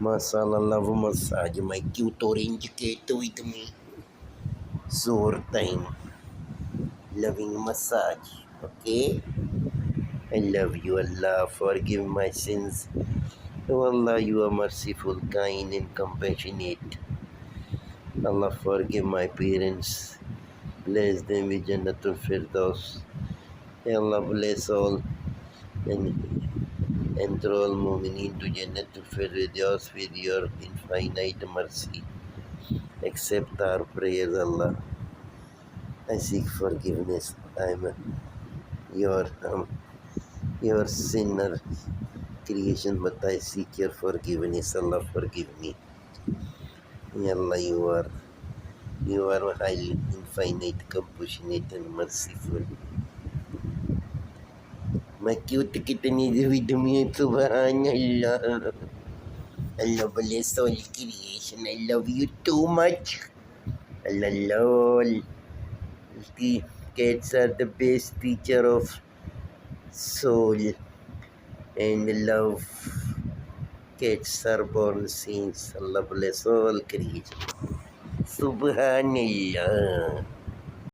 Masala love massage. My cute orange cat with me. Sahoor time. Loving massage. Okay? I love you, Allah. Forgive my sins. Oh Allah, you are merciful, kind, and compassionate. Allah, forgive my parents. Bless them with Jannatul Firdaus. Allah, bless all and enthral momineen to Jannatul Firdaus with your infinite mercy. Accept our prayers, Allah. I seek forgiveness. I am your your sinner creation, but I seek your forgiveness. Allah, forgive me. Allah, you are highly infinite, compassionate, and merciful. My cute kitten is with me. Subhanallah. Allah bless all creation. I love you too much. Allah, lol. The cats are the best teacher of soul and love. Cats are born saints. Allah bless all creation. Subhanallah.